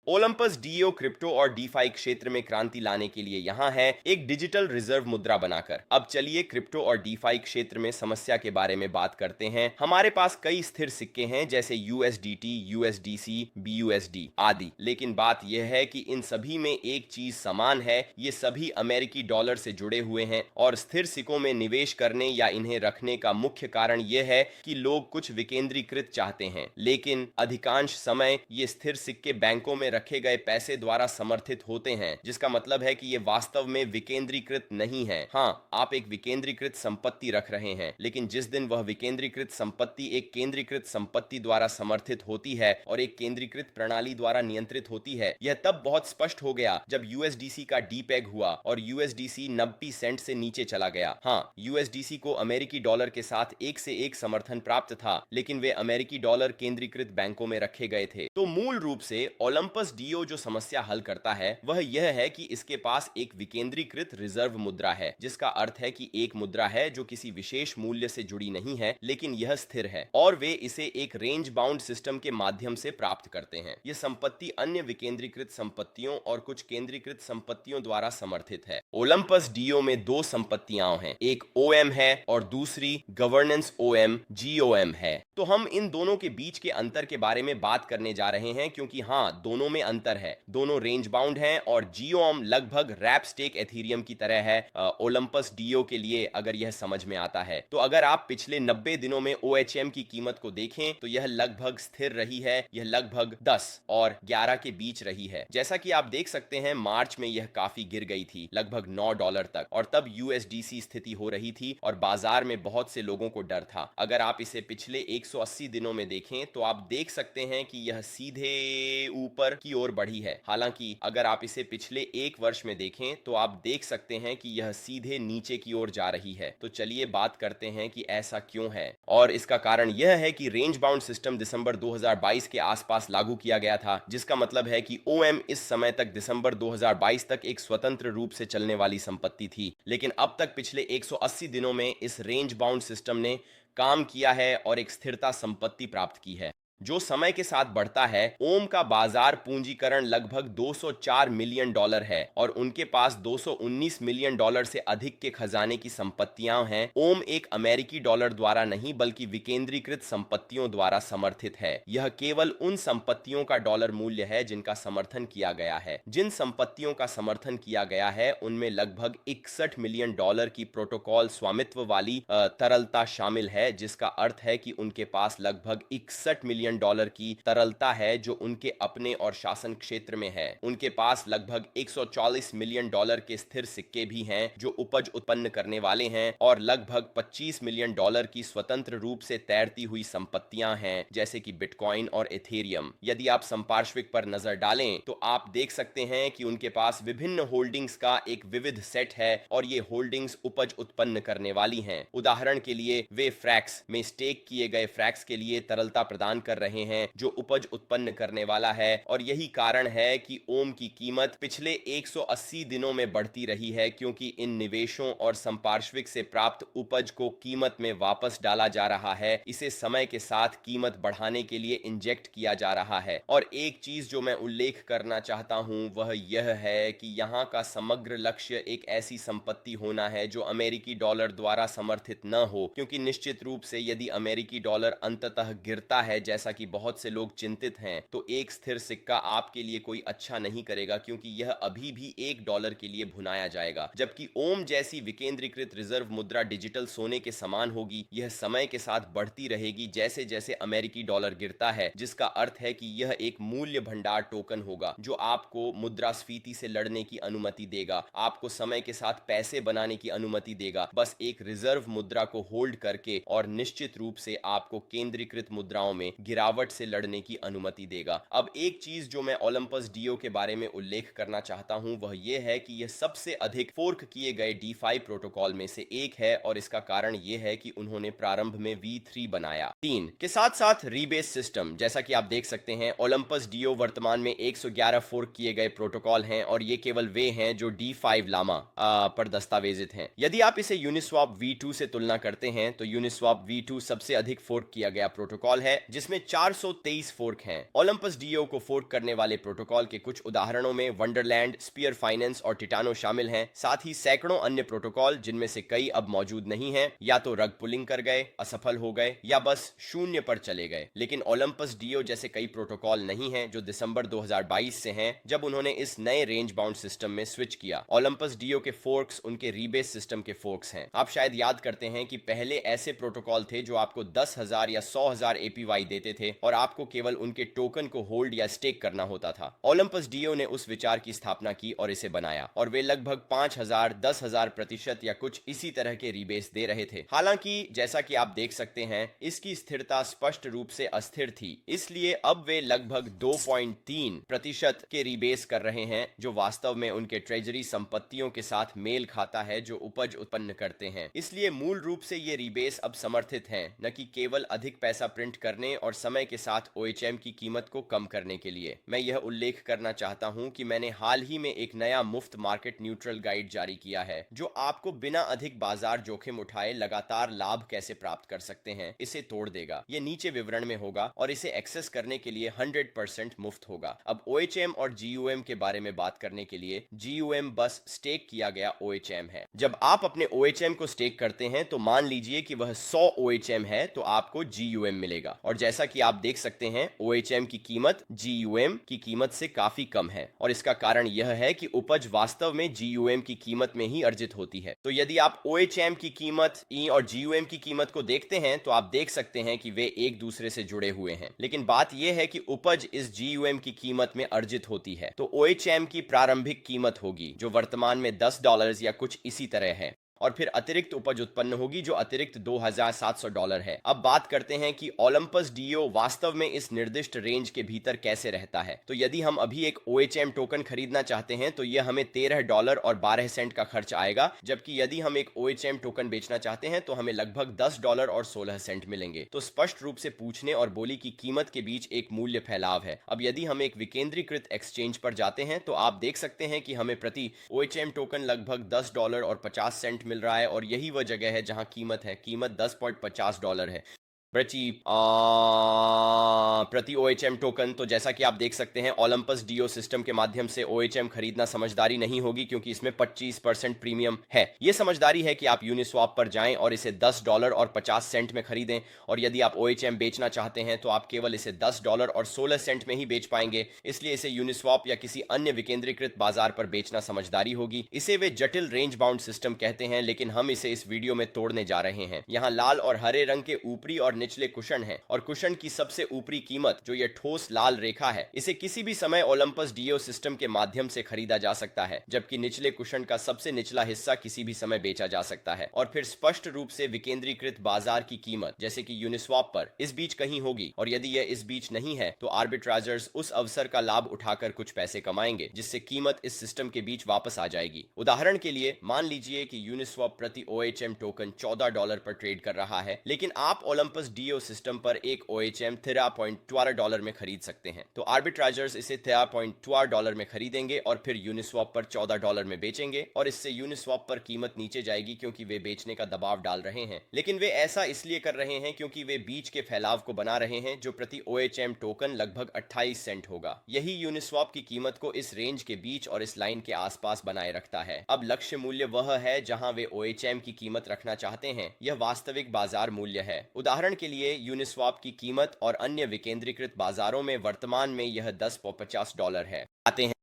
Olympus do crypto और DeFi क्षेत्र में क्रांति लाने के लिए यहाँ है, एक डिजिटल रिजर्व मुद्रा बनाकर। अब चलिए क्रिप्टो और डीफाई क्षेत्र में समस्या के बारे में बात करते हैं। हमारे पास कई स्थिर सिक्के हैं जैसे यूएसडीटी, यूएसडीसी, बीयूएसडी आदि, लेकिन बात यह है कि इन सभी में एक चीज समान है, ये सभी अमेरिकी डॉलर से जुड़े हुए हैं और स्थिर सिक्कों में निवेश करने या इन्हें रखने का मुख्य कारण यह है कि लोग कुछ विकेंद्रीकृत चाहते हैं, लेकिन अधिकांश समय ये स्थिर सिक्के बैंकों में रखे गए पैसे द्वारा समर्थित होते हैं, जिसका मतलब है कि ये वास्तव में विकेंद्रीकृत नहीं है। हाँ, आप एक विकेंद्रीकृत संपत्ति रख रहे हैं, लेकिन जिस दिन वह विकेंद्रीकृत संपत्ति एक केंद्रीकृत संपत्ति द्वारा समर्थित होती है और एक केंद्रीकृत प्रणाली द्वारा नियंत्रित होती है, यह तब बहुत स्पष्ट हो गया जब यूएसडीसी का डीपेग हुआ और यूएसडीसी 90 सेंट से नीचे चला गया। हाँ, यूएसडीसी को अमेरिकी डॉलर के साथ एक से एक समर्थन प्राप्त था, लेकिन वे अमेरिकी डॉलर केंद्रीकृत बैंकों में रखे गए थे। तो मूल रूप से ओलंपस डीओ जो समस्या हल करता है वह यह है कि इसके पास एक विकेंद्रीकृत रिजर्व मुद्रा है, जिसका अर्थ है कि एक मुद्रा है जो किसी विशेष मूल्य से जुड़ी नहीं है, लेकिन यह स्थिर है और वे इसे एक रेंज बाउंड सिस्टम के माध्यम से प्राप्त करते हैं। यह संपत्ति अन्य विकेंद्रीकृत संपत्तियों और कुछ केंद्रीकृत संपत्तियों द्वारा समर्थित है। ओलंपस डीओ में दो संपत्तियां हैं, एक ओएम है और दूसरी गवर्नेंस ओएम जीओएम है। तो हम इन दोनों के बीच के अंतर के बारे में बात करने जा रहे हैं, क्योंकि हाँ, दोनों में अंतर है। दोनों रेंज बाउंड हैं और जीओएम लगभग रैप स्टेक एथीरियम की तरह है ओलंपस डीओ के लिए, अगर यह समझ में आता है। तो अगर आप पिछले 90 दिनों में ओएचएम की कीमत को देखें तो यह लगभग स्थिर रही है, यह लगभग 10 और 11 के बीच रही है। जैसा कि आप देख सकते हैं, मार्च में यह काफी गिर गई थी, लगभग $9 तक, और तब यूएसडीसी स्थिति हो रही थी और बाजार में बहुत से लोगों को डर था। अगर आप इसे पिछले 180 दिनों में देखें तो आप देख सकते हैं कि यह सीधे ऊपर की ओर बढ़ी है। हालांकि अगर आप इसे पिछले एक वर्ष में देखें तो आप देख सकते हैं कि यह सीधे नीचे की ओर जा रही है। तो चलिए बात करते हैं कि ऐसा क्यों है, और इसका कारण यह है कि रेंज बाउंड सिस्टम दिसंबर 2022 के आसपास लागू किया गया था, जिसका मतलब है कि ओएम इस समय तक दिसंबर 2022 तक एक स्वतंत्र रूप से चलने वाली संपत्ति थी, लेकिन अब तक पिछले 180 दिनों में इस रेंज बाउंड सिस्टम ने काम किया है और एक स्थिरता संपत्ति प्राप्त की है। जो समय के साथ बढ़ता है, ओम का बाजार पूंजीकरण लगभग $204 मिलियन है और उनके पास $219 मिलियन से अधिक के खजाने की संपत्तियां हैं। ओम एक अमेरिकी डॉलर द्वारा नहीं बल्कि विकेंद्रीकृत संपत्तियों द्वारा समर्थित है। यह केवल उन संपत्तियों का डॉलर मूल्य है जिनका समर्थन किया गया है। जिन संपत्तियों का समर्थन किया गया है उनमें लगभग $61 मिलियन की प्रोटोकॉल स्वामित्व वाली तरलता शामिल है, जिसका अर्थ है कि उनके पास लगभग $61 मिलियन की तरलता है जो उनके अपने और शासन क्षेत्र में है। उनके पास लगभग $140 मिलियन के स्थिर सिक्के भी हैं जो उपज उत्पन्न करने वाले हैं, और लगभग $25 मिलियन की स्वतंत्र रूप से तैरती हुई संपत्तियां हैं जैसे कि बिटकॉइन और एथेरियम। यदि आप संपार्श्विक पर नजर डालें तो आप देख सकते हैं कि उनके पास विभिन्न होल्डिंग्स का एक विविध सेट है और ये होल्डिंग्स उपज उत्पन्न करने वाली हैं। उदाहरण के लिए वे फ्रैक्स में स्टेक किए गए फ्रैक्स के लिए तरलता प्रदान कर रहे हैं जो उपज उत्पन्न करने वाला है, और यही कारण है कि ओम की कीमत पिछले 180 दिनों में बढ़ती रही है, क्योंकि इन निवेशों और संपार्श्विक से प्राप्त उपज को कीमत में वापस डाला जा रहा है। इसे समय के साथ कीमत बढ़ाने के लिए इंजेक्ट किया जा रहा है। और एक चीज जो मैं उल्लेख करना चाहता हूं वह यह है कि यहां का समग्र लक्ष्य एक ऐसी संपत्ति होना है जो अमेरिकी डॉलर द्वारा समर्थित न हो, क्योंकि निश्चित रूप से यदि अमेरिकी डॉलर अंततः गिरता है जैसा कि बहुत से लोग चिंतित हैं, तो एक स्थिर सिक्का आपके लिए कोई अच्छा नहीं करेगा, क्योंकि यह अभी भी $1 के लिए भुनाया जाएगा। जबकि ओम जैसी विकेंद्रीकृत रिजर्व मुद्रा डिजिटल सोने के समान होगी, यह समय के साथ बढ़ती रहेगी जैसे जैसे अमेरिकी डॉलर गिरता है, जिसका अर्थ है कि यह एक मूल्य भंडार टोकन होगा जो आपको मुद्रास्फीति से लड़ने की अनुमति देगा, आपको समय के साथ पैसे बनाने की अनुमति देगा, बस एक रिजर्व मुद्रा को होल्ड करके, और निश्चित रूप से आपको केंद्रीकृत मुद्राओं में गिरावट से लड़ने की अनुमति देगा। अब एक चीज जो मैं ओलंपस डीओ के बारे में उल्लेख करना चाहता हूं वह यह है कि यह सबसे अधिक फोर्क किए गए डीफाई प्रोटोकॉल में से एक है, और इसका कारण यह है कि उन्होंने प्रारंभ में V3 बनाया। 3 के साथ साथ रीबेस सिस्टम, जैसा कि आप देख सकते हैं, ओलंपस डीओ वर्तमान में 111 फोर्क किए गए प्रोटोकॉल हैं, और ये केवल वे हैं जो D5 लामा पर दस्तावेजित हैं। यदि आप इसे यूनिस्वैप V2 से तुलना करते हैं तो यूनिस्वैप V2 सबसे अधिक फोर्क किया गया प्रोटोकॉल है, जिसमें 423 फोर्क हैं। ओलंपस डीओ को फोर्क करने वाले प्रोटोकॉल के कुछ उदाहरणों में वंडरलैंड, स्पीयर फाइनेंस और टिटानो शामिल हैं। साथ ही सैकड़ों अन्य प्रोटोकॉल जिनमें से कई अब मौजूद नहीं हैं, या तो रग पुलिंग कर गए, असफल हो गए या बस शून्य पर चले गए। लेकिन ओलंपस डीओ जैसे कई प्रोटोकॉल नहीं हैं जो दिसंबर 2022 से हैं, जब उन्होंने इस नए रेंज बाउंड सिस्टम में स्विच किया। ओलंपस डीओ के फोर्क्स उनके रीबेस सिस्टम के फोर्क्स हैं। आप शायद याद करते हैं कि पहले ऐसे प्रोटोकॉल थे जो आपको 10,000 या 100,000 एपीवाई देते थे और आपको केवल उनके टोकन को होल्ड या स्टेक करना होता था। ओलंपस डीओ ने उस विचार की स्थापना की और इसे बनाया, और वे लगभग 5,000, 10,000% या कुछ इसी तरह के रीबेस दे रहे थे। हालांकि जैसा कि आप देख सकते हैं, इसकी स्थिरता स्पष्ट रूप से अस्थिर थी, इसलिए अब वे लगभग 2.3% के रीबेस कर रहे हैं, जो वास्तव में उनके ट्रेजरी संपत्तियों के साथ मेल खाता है जो उपज उत्पन्न करते हैं। इसलिए मूल रूप से ये रीबेस अब समर्थित हैं, न कि केवल अधिक पैसा प्रिंट करने और समय के साथ OHM की कीमत को कम करने के लिए। मैं यह उल्लेख करना चाहता हूं कि मैंने हाल ही में एक नया मुफ्त मार्केट न्यूट्रल गाइड जारी किया है, जो आपको बिना अधिक बाजार जोखिम उठाए लगातार लाभ कैसे प्राप्त कर सकते हैं इसे तोड़ देगा। ये नीचे विवरण में होगा और इसे एक्सेस करने के लिए 100% मुफ्त होगा। अब OHM और GUM के बारे में बात करने के लिए, GUM बस स्टेक किया गया OHM है। जब आप अपने OHM को स्टेक करते हैं तो मान लीजिए कि वह 100 OHM है, तो आपको GUM मिलेगा। और जैसा कि आप देख सकते हैं, OHM की कीमत GUM की कीमत से काफी कम है, और इसका कारण यह है कि उपज वास्तव में GUM की कीमत में ही अर्जित होती है। तो यदि आप OHM की कीमत और GUM की कीमत को देखते हैं तो आप देख सकते हैं कि वे एक दूसरे से जुड़े हुए हैं, लेकिन बात यह है कि उपज इस GUM की कीमत में अर्जित होती है। तो OHM की प्रारंभिक कीमत होगी जो वर्तमान में $10 या कुछ इसी तरह है, और फिर अतिरिक्त उपज उत्पन्न होगी जो अतिरिक्त $2,700 है। अब बात करते हैं कि ओलंपस डीओ वास्तव में इस निर्दिष्ट रेंज के भीतर कैसे रहता है। तो यदि हम अभी एक OHM टोकन खरीदना चाहते हैं तो यह हमें $13 और 12 सेंट का खर्च आएगा, जबकि यदि हम एक OHM टोकन बेचना चाहते हैं तो हमें लगभग $10 और 16 सेंट मिलेंगे। तो स्पष्ट रूप से पूछने और बोली की कीमत के बीच एक मूल्य फैलाव है। अब यदि हम एक विकेंद्रीकृत एक्सचेंज पर जाते हैं तो आप देख सकते हैं कि हमें प्रति OHM टोकन लगभग $10 और 50 सेंट मिल रहा है, और यही वह जगह है जहां कीमत $10.50 है प्रति OHM टोकन। तो जैसा कि आप देख सकते हैं, ओलंपस डीओ सिस्टम के माध्यम से OHM खरीदना समझदारी नहीं होगी, क्योंकि इसमें 25% प्रीमियम है। यह समझदारी है कि आप यूनिस्वैप पर जाएं और इसे $10 और 50 सेंट में खरीदें, और यदि आप OHM बेचना चाहते हैं तो आप केवल इसे $10 और 16 सेंट में ही बेच पाएंगे। इसलिए इसे यूनिस्वैप या किसी अन्य विकेंद्रीकृत बाजार पर बेचना समझदारी होगी। इसे वे जटिल रेंज बाउंड सिस्टम कहते हैं, लेकिन हम इसे इस वीडियो में तोड़ने जा रहे हैं। यहाँ लाल और हरे रंग के ऊपरी और निचले कुशन है, और कुशन की सबसे ऊपरी कीमत जो यह ठोस लाल रेखा है, इसे किसी भी समय ओलंपस डीओ सिस्टम के माध्यम से खरीदा जा सकता है, जबकि निचले कुशन का सबसे निचला हिस्सा किसी भी समय बेचा जा सकता है। और फिर स्पष्ट रूप से विकेंद्रीकृत बाजार की कीमत जैसे कि यूनिस्वैप पर इस बीच कहीं होगी, और यदि यह इस बीच नहीं है तो आर्बिट्राजर्स उस अवसर का लाभ उठाकर कुछ पैसे कमाएंगे, जिससे कीमत इस सिस्टम के बीच वापस आ जाएगी। उदाहरण के लिए मान लीजिए कि यूनिस्वैप प्रति OHM टोकन $14 पर ट्रेड कर रहा है, लेकिन आप ओलंपस डीओ सिस्टम पर एक OHM $13.12 में खरीद सकते हैं। तो आर्बिट्राजर्स इसे $13.12 में खरीदेंगे और फिर यूनिस्वैप पर $14 में बेचेंगे, और इससे यूनिस्वैप पर कीमत नीचे जाएगी क्योंकि वे बेचने का दबाव डाल रहे हैं। लेकिन वे ऐसा इसलिए कर रहे हैं क्योंकि वे बीच के फैलाव को बना रहे हैं, जो प्रति OHM टोकन लगभग 28 सेंट होगा। यही यूनिस्वैप की कीमत को इस रेंज के बीच और इस लाइन के आसपास बनाए रखता है। अब लक्ष्य मूल्य वह है जहां वे OHM की कीमत रखना चाहते हैं। यह वास्तविक बाजार मूल्य है। उदाहरण के लिए यूनिस्वैप की कीमत और अन्य विकेंद्रीकृत बाजारों में वर्तमान में यह $10.50 है। आते हैं